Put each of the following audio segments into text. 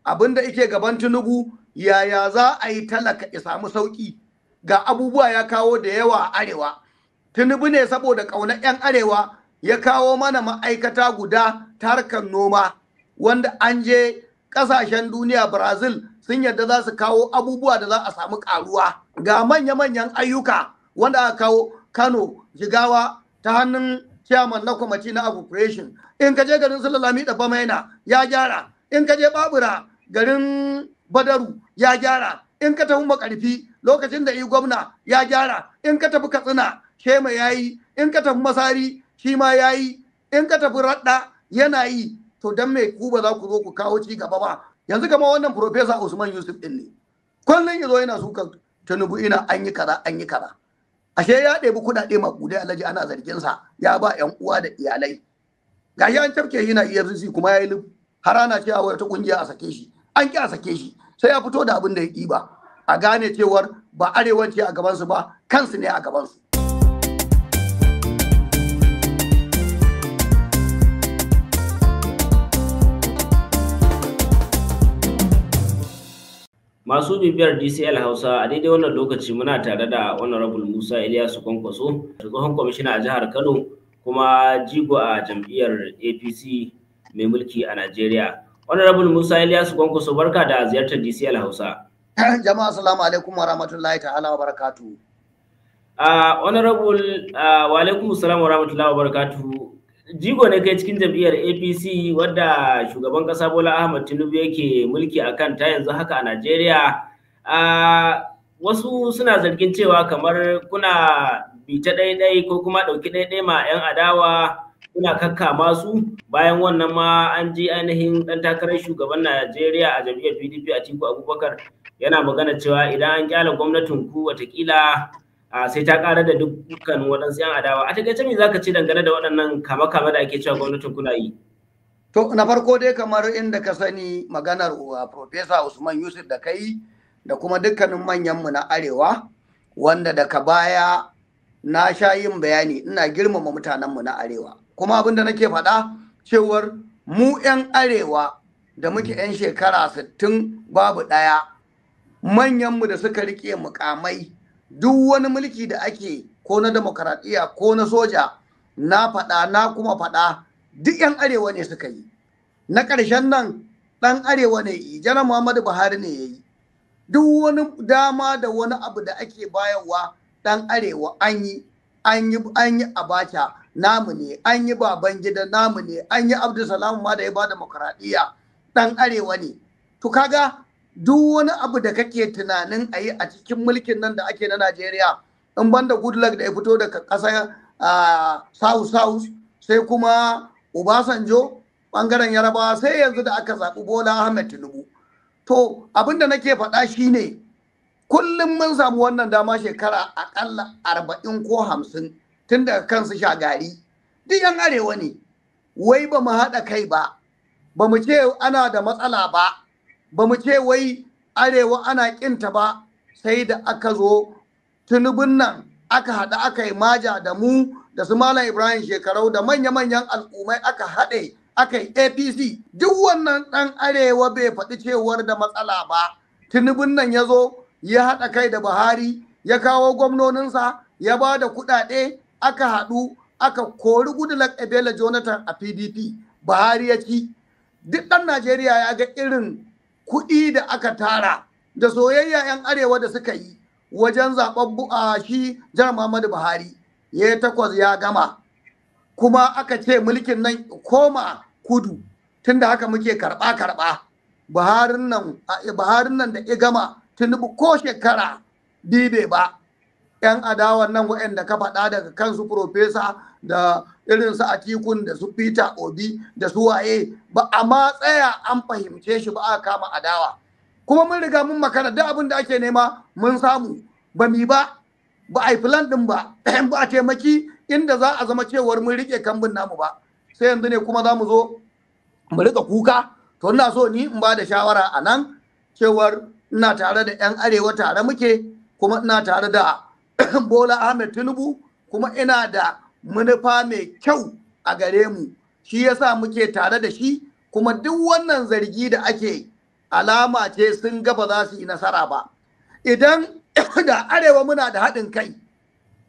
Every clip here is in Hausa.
abinda yake gaban Tinubu yaya za a yi talaka ya samu sauki ga abubuwa ya kawo da yawa a arewa. Tinubu ne saboda ƙaunar 'yan arewa ya kawo mana ma'aikata guda ta harkar noma wanda an je ƙasashen duniya Brazil sun yadda za su kawo abubuwa da za a samu ƙaruwa ga manya-manyan ayyuka wanda aka kawo Kano Jigawa ta hannun chairman na kwamiti na appropriation. In ka je garin Sulalami da Bamaina ya gyara, in ka je Babura garin Badaru ya gyara, in ka tafi Makarfi lokacin da yi gwamna ya gyara, in ka tafi Katsina Shema ya yi, in ka tafi Masari shi ma ya yi, in ka tafi Radda yana yi. To dan me ku ba za ku zo ku kawo ci gaba ba? Yanzu kamar wannan Professor Usman Yusuf din ne kullun yazo yana sukan Tinubu ina an yi kaza an yi kaza. Ashe ya ɗebi kuɗaɗe makudai Alhaji ana zargin sa ya ba ƴan uwa da iyalai. Gashi an tafke shi na EFCC kuma ya yi har ana cewa wata kungiya a sake shi. An ki a sake shi sai ya fito da abin da ya ɗiba. A gane cewar ba arewanci a gabansu ba kansu ne a gabansu. Masu bibiyar DCL Hausa a daidai wannan lokaci muna tare da Honorable Musa Ilyasu Kwankwaso, tsohon kwamishina a jihar Kano kuma jigo a jam'iyyar APC mai mulki a Najeriya. Honorable Musa Ilyasu Kwankwaso, barka da ziyartar DCL Hausa. Jama'a assalamu alaikum wa rahmatullahi ta'ala wa barakatuhu. Honorable wa alaikum assalam wa rahmatullahi wa barakatuhu. Jigo ne kai cikin jam'iyyar APC wadda shugaban kasa Bola Ahmed Tinubu yake mulki a kanta yanzu haka a Najeriya. Wasu suna zargin cewa kamar kuna bita ɗaiɗai ko kuma ɗauki ɗaiɗai ma 'yan adawa kuna kakkama su, bayan wannan ma an ji ainihin ɗan takarar shugaban Najeriya a jam'iyyar PDP Atiku Abubakar yana magana cewa idan an kyala gwamnatin ku watakila sai ta ƙara da dukkan waɗansu 'yan adawa. A takaice me za ka ce dangane da waɗannan kama-kama da ake cewa gwamnatin kuna yi? To na farko dai kamar inda ka sani maganar Professor Usman Yusuf da kai da kuma dukkanin manyanmu na arewa wanda daga baya na sha yin bayani ina girmama mutanenmu na arewa. Kuma abin da nake faɗa cewar mu 'yan arewa da muke 'yan shekara 60 babu ɗaya manyanmu da suka riƙe mukamai duk wani mulki da ake ko na demokaradiyya ko na soja na faɗa na kuma faɗa duk 'yan arewa ne suka yi. Na ƙarshen nan ɗan arewa ne yi, Janar Muhammadu Buhari ne ya yi. Duk wani dama da wani abu da ake bayarwa ɗan arewa an yi Abacha namu ne, an yi Babangida namu ne, an yi Abdulsalam ma da ya ba demokaradiyya ɗan arewa ne. To kaga duk wani abu da kake tunanin a yi a cikin mulkin nan da ake na Najeriya in banda Goodluck da ya fito daga ƙasar South sai kuma Obasanjo ɓangaren Yarabawa sai yanzu da aka zaɓi Bola Ahmed Tinubu. To abin da nake faɗa shine kullum mun samu wannan dama shekara aƙalla 40 ko 50 tun daga kansu Shagari duk 'yan arewa ne, wai ba mu haɗa kai ba mu ce ana da matsala ba mu ce wai arewa ana kinta ba, sai da aka zo Tinubun nan aka haɗa aka yi maja da mu da su Malam Ibrahim Shekarau da manya-manyan al'ummai aka haɗe aka yi APC. Duk wannan ɗan arewa bai faɗi cewar da matsala ba. Tinubun nan ya zo ya haɗa kai da Buhari ya kawo gwamnoninsa ya ba da kuɗaɗe aka haɗu aka kori Goodluck Ebele Jonathan a PDP. Buhari ya ci. Duk ɗan Najeriya ya ga irin kuɗi da aka tara da soyayya 'yan arewa da suka yi wajen zaɓen shi Janar Muhammadu Buhari ya yi 8 ya gama, kuma aka ce mulkin nan koma kudu tunda haka muke karɓa Buharin nan da ya gama Tinubu ko shekara bibe ba. 'Yan adawan nan waɗanda ka faɗa daga kansu Profesa da irin su Atikun da su Peter Obi da su waye ba a ma tsaya an fahimce shi ba aka kama adawa. Kuma mun riga mun makara duk abin da ake nema mun samu ba a yi plan din ba a taimaki inda za a zama cewar mun rike kambun namu ba. Sai yanzu ne kuma za mu zo mu rika kuka. To ina so ni in ba da shawara a nan cewar ina tare da 'yan arewa tare muke, kuma ina tare da Bola Ahmed Tinubu, kuma ina da manufa mai kyau a gare mu, shi yasa muke tare da shi. Kuma duk wannan zargi da ake alama ce sun ga ba za su yi nasara ba. Idan da arewa muna da haɗin kai,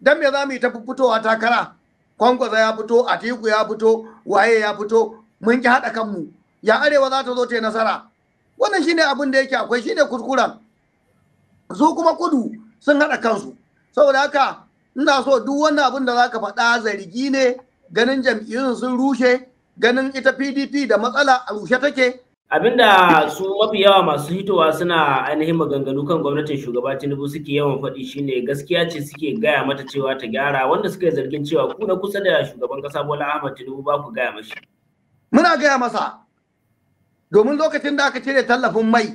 don me za mu yi ta fitowa takara? Kwankwaso ya fito, Atiku ya fito, waye ya fito, mun ki haɗa kanmu. Ya arewa za ta zo ta yi nasara? Wannan shine abin da yake akwai, shine kuskuren. Su kuma kudu sun haɗa kansu. Saboda haka ina so duk wannan abin da za ka faɗa zargi ne, ganin jam'iyyun sun rushe, ganin ita PDP da matsala a rushe take. Abinda su mafi yawa masu hitowa suna ainihin maganganu kan gwamnatin shugaba Tinubu suke yawan faɗi shine gaskiya ce suke gaya mata cewa ta gyara, wanda suka yi zargin cewa ku na kusa da shugaban kasa Bola Ahmed Tinubu ba ku gaya mashi. Muna gaya masa, domin lokacin da aka cire tallafin mai,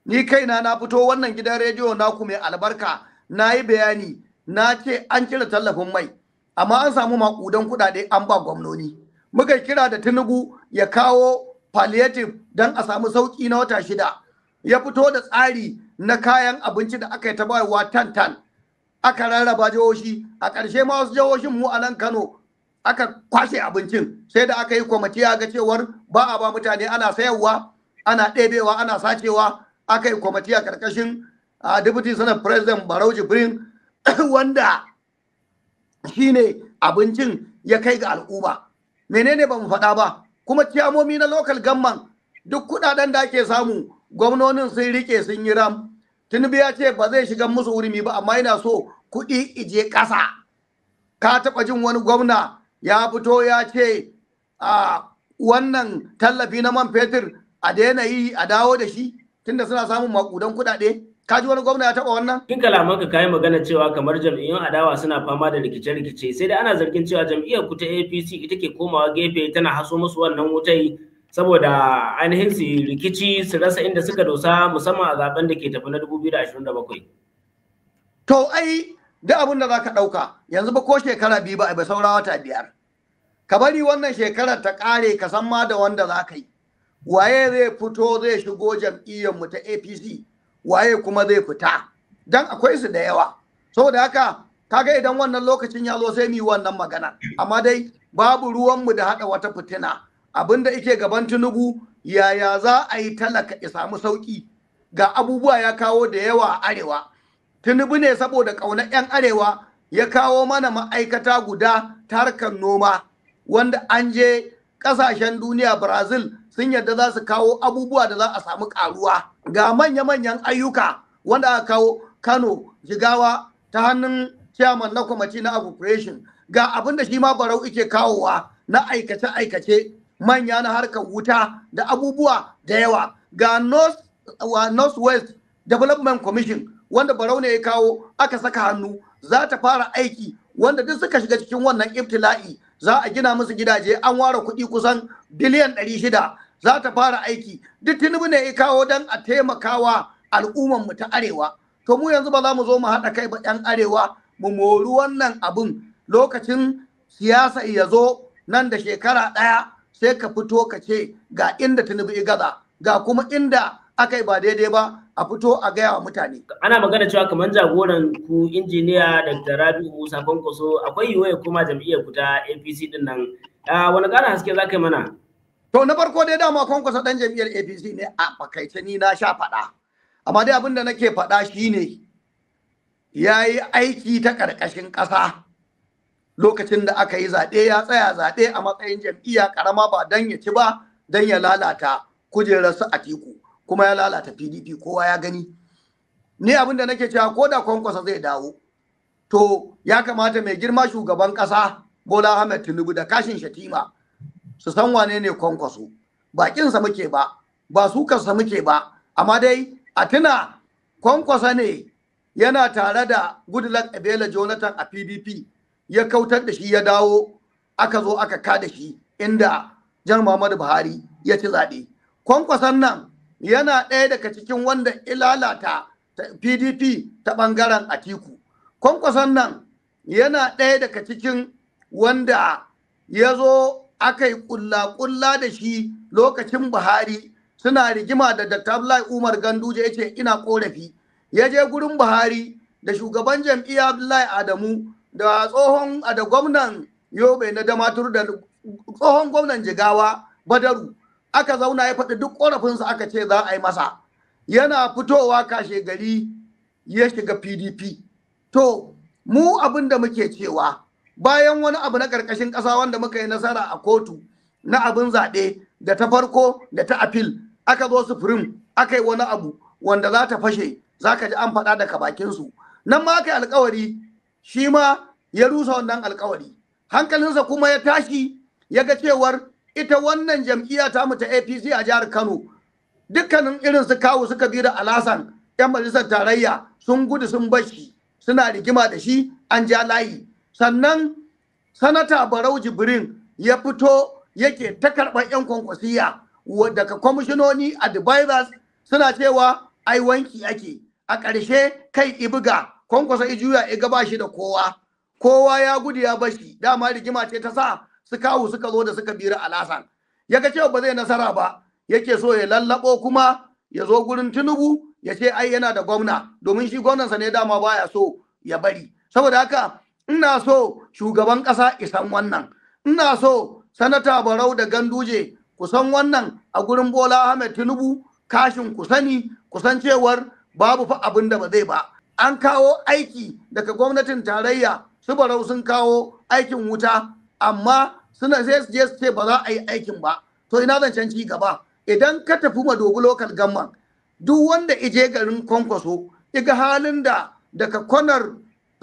ni kaina na fito wannan gidan rediyo naku mai albarka na yi bayani, na ce an cire tallafin mai amma an samu makudan kuɗaɗe an ba gwamnoni. Muka kira da Tinubu ya kawo palliative don a samu sauki na wata 6. Ya fito da tsari na kayan abinci da aka yi ta bayarwa tan aka rarraba jihohi. A ƙarshe ma wasu jihohin mu a nan Kano aka kwashe abincin, sai da aka yi kwamiti ga cewar ba a ba mutane, ana sayarwa, ana ɗebewa, ana sacewa. Aka yi kwamiti a ƙarƙashin Deputy Senate President Barau Jibrin wanda shine abincin ya kai ga al'umma. Menene ba mu faɗa ba? Kuma ciyamomi na local government duk kudaden da ake samu gwamnonin sun rike sun yi ram. Tinubu ya ce ba zai shiga musu wurmi ba, amma yana so kuɗi ije ƙasa. Ka taɓa jin wani gwamna ya fito ya ce wannan tallafi na man fetur a daina yi a dawo da shi tunda suna samun makudan kuɗaɗe? Ka ji wani gwamna ya taɓa wannan? Kin kalaman ka kayi magana cewa kamar jam'iyyun adawa suna fama da rikice-rikice, sai da ana zargin cewa jam'iyyar ku ta APC ita ke komawa gefe tana haso musu wannan wutai saboda ainihin su rikici su rasa inda suka dosa, musamman a zaben da ke tafi na 2027. To ai duk abin da zaka ɗauka yanzu ba ko shekara 2 ba ba saura wata 5. Ka bari wannan shekarar ta ƙare ka san ma da wanda za ka yi. Waye zai fito zai shigo jam'iyyar mu ta APC? Waye kuma zai fita? Dan akwai su da yawa. Saboda haka kaga idan wannan lokacin ya zo sai mu yi wannan magana. Amma dai babu ruwanmu da haɗa wata fitina. Abinda yake gaban Tinubu, yaya za a yi talaka ya samu sauki? Ga abubuwa ya kawo da yawa a arewa. Tinubu ne saboda ƙaunar 'yan arewa ya kawo mana ma'aikata guda ta harkar noma, wanda an je ƙasashen duniya, Brazil sun yadda za su kawo abubuwa da za a samu ƙaruwa. Ga manya-manyan ayyuka wanda aka kawo Kano, Jigawa ta hannun chairman na kwamiti na operation. Ga abin da shi ma Barau ike kawowa na aikace-aikace manya na harkar wuta da abubuwa da yawa. Ga North West Development Commission wanda Barau ne ya kawo aka saka hannu, za ta fara aiki, wanda duk suka shiga cikin wannan ibtila'i za a gina musu gidaje, an ware kuɗi kusan biliyan 600 za ta fara aiki. Duk Tinubu ne ya kawo don a taimakawa al'umman mu ta arewa. To mu yanzu ba za mu zo mu haɗa kai ba 'yan arewa mu mori wannan abin. Lokacin siyasa ya zo nan da shekara 1 sai ka fito ka ce ga inda Tinubu ya gaza, ga kuma inda aka yi ba daidai ba, a fito a gaya wa mutane. Ana magana cewa kamar jagoran ku injiniya Dr. Rabi'u Musa Kwankwaso akwai yiwuwa kuma jam'iyyar ku ta APC din nan. Wani ƙarin haske za ka yi mana? To na farko dai dama Kwankwaso ɗan jam'iyyar APC ne a fakaice, ni na sha faɗa. Amma dai abin da nake faɗa shine ya yi aiki ta ƙarƙashin ƙasa. Lokacin da aka yi zaɓe ya tsaya zaɓe a matsayin jam'iyya ƙarama ba don ya ci ba, don ya lalata kujerarsu a Atiku. Kuma ya lalata PDP, kowa ya gani. Ni abin da nake cewa ko da Kwankwaso zai dawo, to ya kamata mai girma shugaban ƙasa Bola Ahmed Tinubu da Kashin Shatima su san wane ne Kwankwaso. Bakinsa muke ba, ba sukarsa muke ba, amma dai a tuna Kwankwaso ne yana tare da Goodluck Ebele Jonathan a PDP, ya kautar da shi ya dawo, aka zo aka kada shi inda Jan Muhammadu Buhari ya ci zaɓe. Kwankwason nan yana ɗaya daga cikin wanda ilalata PDP ta ɓangaren Atiku. Kwankwason nan yana ɗaya daga cikin wanda ya zo aka yi ƙulla-ƙulla da shi lokacin Buhari, suna rigima da Dr. Abdullahi Umar Ganduje, ya ce ina ƙorafi. Ya je gurin Buhari da shugaban jam'iyya Abdullahi Adamu da tsohon da gwamnan Yobe na Damaturu da tsohon gwamnan Jigawa Badaru. Aka zauna ya faɗi duk ƙorafinsa aka ce za a yi masa. yana fitowa kashe gari ya shiga PDP. To mu abin da muke cewa bayan wani abu na ƙarƙashin ƙasa wanda muka yi nasara a kotu na abin zaɓe da ta farko da ta apil, aka zo sufurim aka yi wani abu wanda za ta fashe, za ka ji an faɗa daga bakinsu. Nan ma aka yi alkawari, shi ma ya rusa wannan alkawari. Hankalinsa kuma ya tashi ya ga cewar ita wannan jam'iyya ta mu ta APC a jihar Kano, dukkanin irin su kawu suka bi da alasan 'yan majalisar tarayya sun gudu sun bashi, suna rigima da shi, an ja layi. Sannan sanata Barau Jibrin ya fito yake ta karɓar 'yan kwankwasiya daga kwamishinoni advisors, suna cewa ai wanki ake. A ƙarshe kai ibuga kwankwasa ijuya iga ba shi da kowa ya gudu ya bashi. Dama rigima ce ta sa su kawu suka zo da suka bira alasan, ya ga cewa ba zai nasara ba, yake so ya lallabo kuma ya zo gurin Tinubu ya ce ai yana da gwamna, domin shi gwamnansa ne dama baya so ya bari. Saboda haka ina so shugaban ƙasa isan wannan, ina so sanata Barau da Ganduje ku san wannan a gurin Bola Ahmed Tinubu, kashin ku sani, kusan cewar babu fa abin da ba zai ba. An kawo aiki daga gwamnatin tarayya, su Barau sun kawo aikin wuta, amma suna sai su je su ce ba za a yi aikin ba. To ina zancen ci gaba? Idan ka tafi Madobi local government, duk wanda ije garin Kwankwaso iga halin da daga kwanar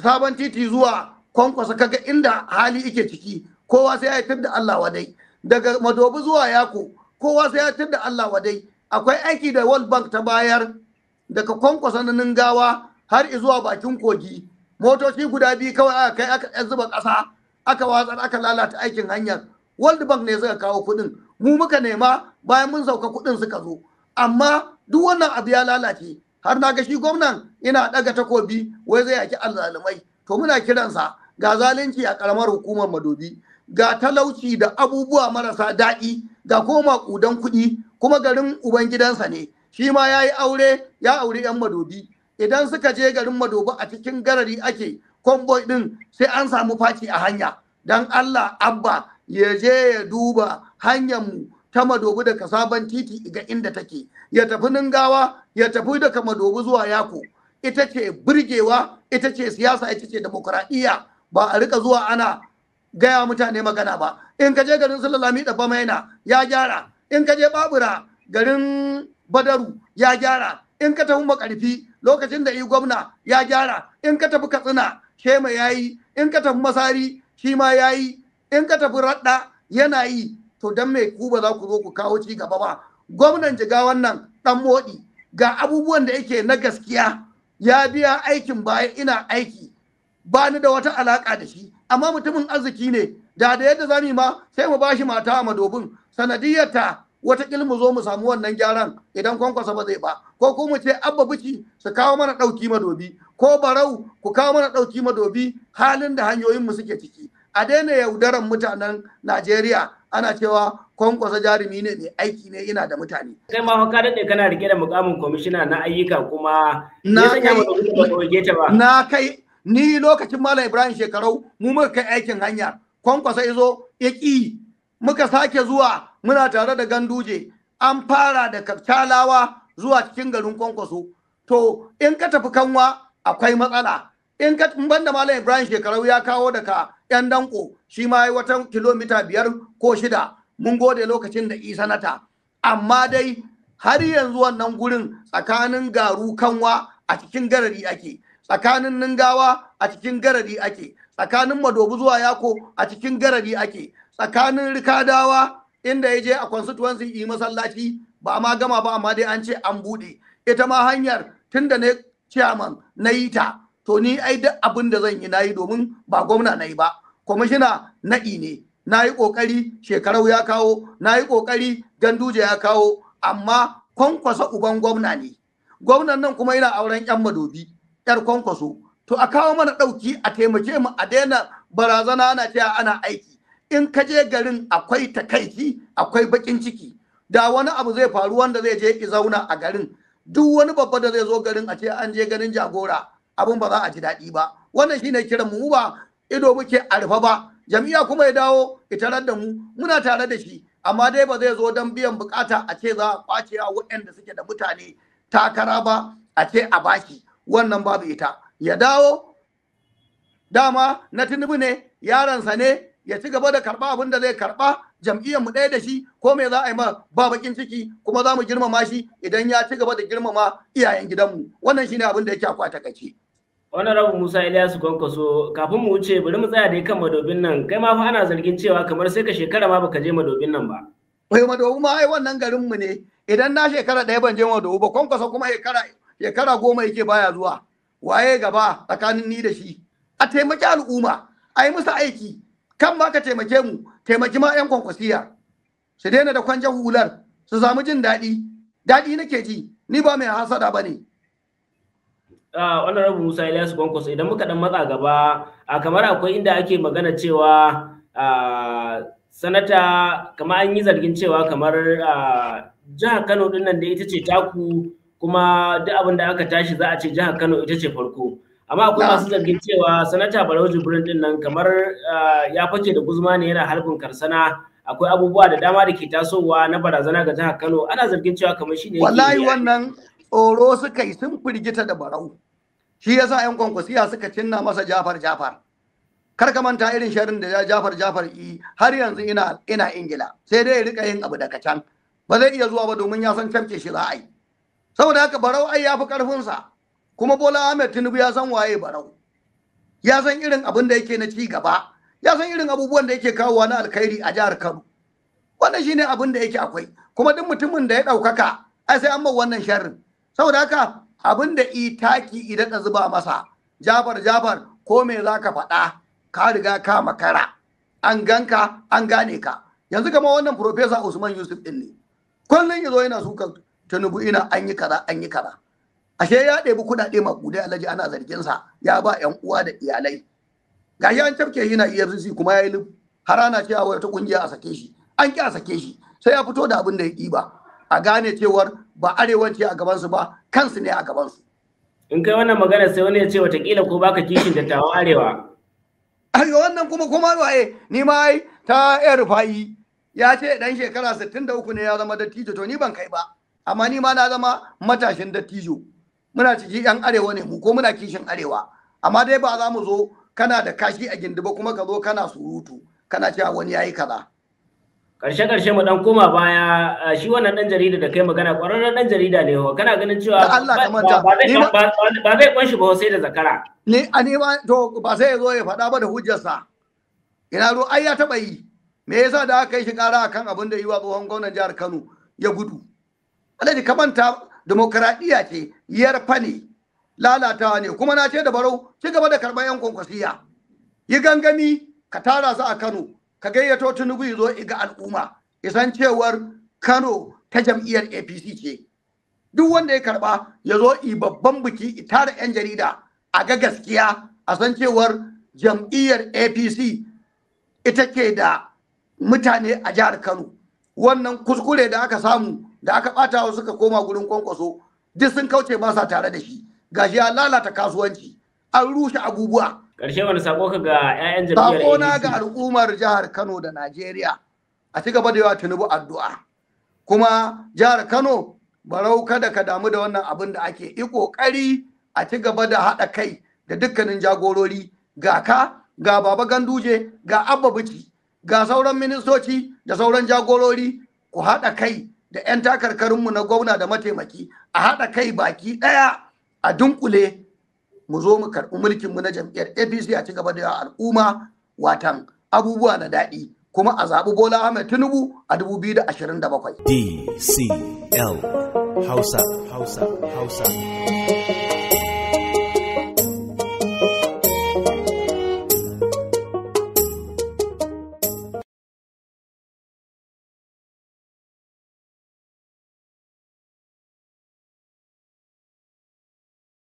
Sabon Titi zuwa Kwankwaso kaga inda hali ike ciki, kowa sai ya yi da Allah wadai. Daga Madobi zuwa Yako kowa sai ya yi da Allah wadai. Akwai aiki da World Bank ta bayar daga Kwankwaso na Ningawa har zuwa bakin kogi, motoci guda biyu kawai aka kai aka zuba ƙasa, aka watsar, aka lalata aikin hanyar. World Bank ne suka kawo kuɗin, mu muka nema bayan mun sauka kuɗin suka zo. Amma duk wannan abu ya lalace, har na ga shi gwamnan ina ɗaga takobi wai zai yaki alzalumai. To muna kiransa, ga zalunci a ƙaramar hukumar Madobi, ga talauci da abubuwa marasa daɗi, ga kuma maƙudan kuɗi, kuma garin ubangidansa ne. Shi ma ya yi aure, ya auri 'yan Madobi. Idan suka je garin Madobi a cikin garari ake konvoy ɗin, sai an samu faci a hanya. Dan Allah Abba ya je ya duba hanyar mu ta Madobi daga Sabon Titi ga inda take, ya tafi Ningawa, ya tafi daga Madobi zuwa Yako. Ita ce burgewa, ita ce siyasa, ita ce demokradiyya, ba a rika zuwa ana gaya mutane magana ba. In ka je garin Sulalami da Bamaina ya gyara, in ka je Babura garin Badaru ya gyara, in ka tafi Makarfi lokacin da yi gwamna ya gyara, in ka tafi Katsina Shema ya yi, in ka tafi Masari shi ma ya yi, in ka tafi Radda yana yi. To don me ku ba za ku zo ku kawo ci gaba ba? Gwamnan Jigawan nan dan Modi ga abubuwan da yake na gaskiya, ya biya aikin baya, ina aiki, ba ni da wata alaka da shi, amma mutumin arziki ne. Da yadda za mu ma sai mu bashi mata a Madobin, sanadiyarta wata mu zo mu samu wannan gyaran idan Kwankwasa ba zai ba. Ko kuma ce Abba Bici su kawo mana ɗauki Madobi, ko Barau ku kawo mana ɗauki Madobi, halin da hanyoyin mu suke ciki. A daina yaudaran mutanen Najeriya ana cewa Kwankwasa jarumi ne mai aiki ne, ina da mutane. Kai ma ka daɗe kana rike da mukamin kwamishina na ayyuka, kuma na kai ni lokacin Malam Ibrahim Shekarau mu muka kai aikin hanya, Kwankwasa izo ya ƙi, muka sake zuwa muna tare da Ganduje, an fara da Kacalawa zuwa cikin garin Kwankwaso. To in ka tafi Kanwa akwai matsala, in banda Malam Ibrahim Shekarau ya kawo daga yan danko, shi ma yi wata kilomita 5 ko 6, mun gode lokacin da sanata. Amma dai har yanzu wannan gurin tsakanin Garu Kanwa a cikin garari ake, tsakanin Ningawa a cikin garari ake, tsakanin Madobi zuwa Yako a cikin garari ake, tsakanin Rikadawa inda ya je a constituency yi masallaci ba ma gama ba, amma dai an ce an buɗe. Ita ma hanyar tunda ne chairman na yi ta, to ni ai duk abin da zan yi na yi, domin ba gwamna na yi ba, kwamishina na'i ne. Na yi ƙoƙari, Shekarau ya kawo, na yi ƙoƙari, Ganduje ya kawo, amma Kwankwasa uban gwamna ne. Gwamnan nan kuma yana auren 'yan Madobi, 'yar Kwankwaso. To a kawo mana ɗauki, a taimake mu, a daina barazana ana cewa ana aiki. In ka je garin akwai takaici, akwai baƙin ciki. Da wani abu zai faru wanda zai je ki zauna a garin, duk wani babba da zai zo garin a ce an je ganin jagora, abin ba za a ji daɗi ba. Wannan shine kiran mu, ba ido muke a rufe ba. Jami'a kuma ya dawo itarar da mu, muna tare da shi, amma dai ba zai zo don biyan bukata a ce za a kwace a waɗanda suke da mutane takara ba a ce a baki, wannan babu ita. Ya dawo, dama na Tinubu ne, yaransa ne, ya ci gaba da karɓa abin da zai karɓa, jam'iyyar mu ɗaya da shi, ko me za a yi ma ba bakin ciki, kuma za mu girmama shi idan ya ci gaba da girmama iyayen gidanmu. Wannan shine abin da yake akwai a takaice. Wannan Rabu Musa Ilyasu Kwankwaso, kafin mu wuce bari mu tsaya dai kan madobin nan. Kai ma fa ana zargin cewa kamar sai ka shekara ma baka je madobin nan ba. Wai madobi ma ai wannan garin mu ne. Idan na shekara ɗaya ban je madobi ba, Kwankwaso kuma shekara 10 yake baya zuwa. Waye gaba tsakanin ni da shi? A taimaki al'umma, a yi musu aiki. Kan ma ka taimake mu, taimaki ma 'yan Kwankwasiya. Su daina da kwanjan hular, su samu jin daɗi. Daɗi nake ji, ni ba mai hasada ba ne. Wannan Rabu Musa Ilyasu Kwankwaso, idan muka dan matsa gaba, kamar akwai inda ake magana cewa sanata, kamar an yi zargin cewa kamar jihar Kano din nan da ita ce taku, kuma duk abin da aka tashi za a ce jihar Kano ita ce farko. Amma akwai masu zargin cewa sanata Barau Jibrin din nan kamar ya fake da guzma ne, yana harbin karsana. Akwai abubuwa da dama da ke tasowa na barazana ga jihar Kano. Ana zargin cewa kamar shi ne. Wallahi wannan tsoro suka yi, sun firgita da Barau. Shi yasa 'yan Kwankwasiya suka cinna masa Jafar. Kar ka manta irin sharin da Jafar yi, har yanzu ina Ingila, sai dai ya rika yin abu daga can. Ba zai iya zuwa ba domin ya san camke shi za a yi. Saboda haka Barau ai ya fi karfinsa. Kuma Bola Ahmed Tinubu ya san waye Barau. Ya san irin abin da yake na ci gaba. Ya san irin abubuwan da yake kawowa na alkhairi a jihar Kano. Wannan shine abin da yake akwai. Kuma duk mutumin da ya ɗaukaka, ai sai an ba wannan sharrin. Saboda haka abin da itaki idan da zuba masa, Jafar ko me za ka faɗa, ka riga ka makara. An ganka, an gane ka. Yanzu kama wannan Profesa Usman Yusuf ɗin ne. Kullum ya zo yana sukan Tinubu, ina an yi kaza. Ashe ya ɗebi kuɗaɗe maƙudai Alhaji, ana zarginsa ya ba 'yan uwa da iyalai. Gashi an cafke shi na EFCC kuma ya yi har ana cewa wata ƙungiya a sake shi. An ƙi a sake shi, sai ya fito da abin da ya ɗiba. A gane cewar ba arewanci a gabansu ba, kansu ne a gabansu. In kai wannan magana sai wani ya ce watakila ko baka kishin dattawan arewa. Ayo wannan kuma waye, ni ma ai ta yan Rufa'i ya ce dan shekara 63 ne ya zama dattijo, to ni ban kai ba. Amma ni ma na zama matashin dattijo. Muna ciki 'yan arewa ne mu, ko muna kishin arewa. Amma dai ba za mu zo kana da kashi a gindi ba kuma ka zo kana surutu, kana cewa wani yayi kaza. Karshe mu dan koma baya, shi wannan dan jarida da kai magana, kwararren dan jarida ne ho, kana ganin cewa ba zai kwanshi ba sai da zakara. Ni ba to ba sai ya zo ya faɗa ba da hujjarsa. Ina ro ai ya taba yi. Me yasa da aka yi shi ƙara akan abin da yi wa tsohon gwamnan jihar Kano ya gudu? Alhaji ka manta demokradiyya ce, yarfa ne, lalatawa ne, kuma na ce da Barau ci gaba da karɓar 'yan Kwankwasiya. Yi gangami ka tara su a Kano, ka gayyato Tinubu ya zo iga al'umma, isan cewar Kano ta jam'iyyar APC ce. Duk wanda ya karɓa ya zo i babban biki, tara 'yan jarida a ga gaskiya, a san cewar jam'iyyar APC ita ke da mutane a jihar Kano. Wannan kuskure da aka samu, da aka ɓata wa suka koma gurin Kwankwaso, duk sun kauce ba sa tare da shi. Gashi ya lalata kasuwanci, an rushe abubuwa. Ƙarshe wani sako ka ga 'ya'yan jam'iyyar APC? Sako na ga al'ummar jihar Kano da Najeriya, a ci gaba da yawa Tinubu addu'a. Kuma jihar Kano, Barau kada ka damu da wannan abin da ake yi, ƙoƙari a ci gaba da haɗa kai da dukkanin jagorori, ga ka, ga Baba Ganduje, ga Abba Bichi, ga sauran ministoci da sauran jagorori, ku haɗa kai da 'yan takarkarinmu na gwamna da mataimaki, a haɗa kai baki ɗaya a dunkule, mu zo mu karɓi mulkinmu na jam'iyyar APC, a ci gaba da yawa al'umma watan abubuwa na daɗi, kuma a zaɓi Bola Ahmed Tinubu a 2027. DCL Hausa.